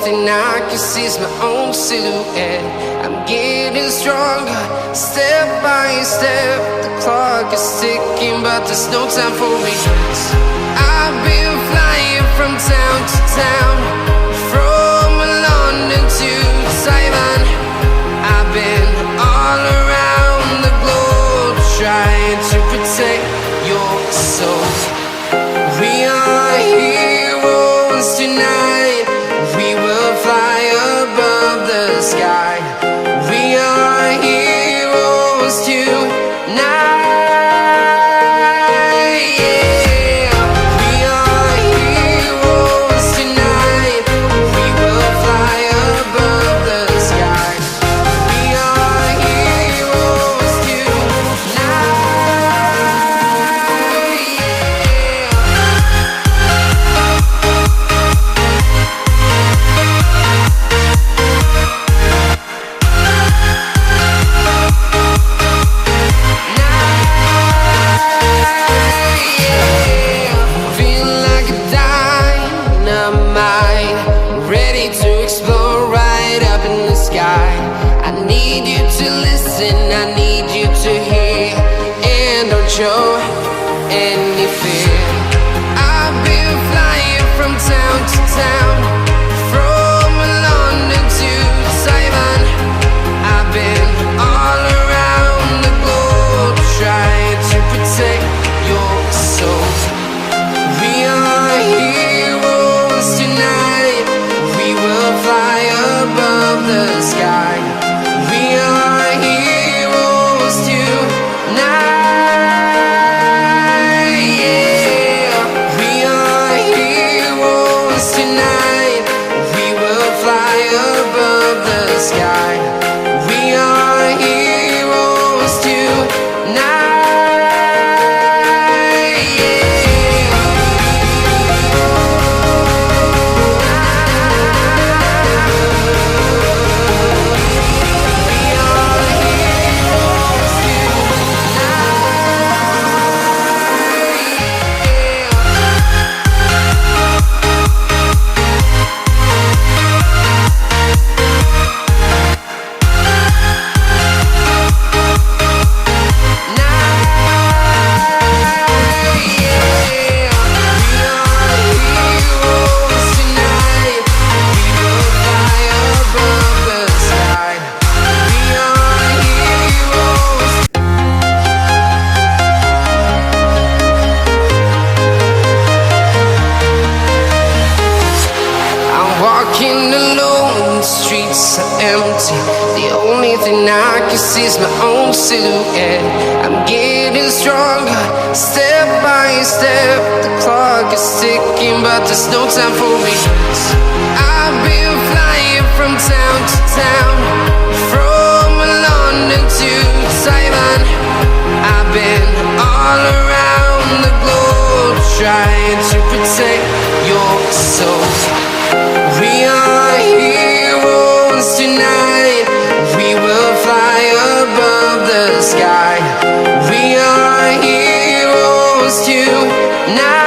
thing I can see is my own silhouette. I'm getting stronger, step by step. The clock is ticking, but there's no time for regrets. I've been flying from town to town, from London to Taiwan. I've been all around the globe, trying to protect your soul. We are heroes tonight. We will fly above the sky. We are heroes tonight. Show any fear. I've been flying from town to town, from London to Taiwan. I've been all around the globe, trying to protect your soul. We are heroes tonight. We will fly above the sky. We are heroes tonight. Walking alone, the streets are empty. The only thing I can see is my own silhouette. I'm getting stronger, step by step. The clock is ticking, but there's no time for regrets. I've been flying from town to town, from London to Taiwan. I've been all around the globe, trying to protect your soul. We are heroes tonight. We will fly above the sky. We are heroes tonight.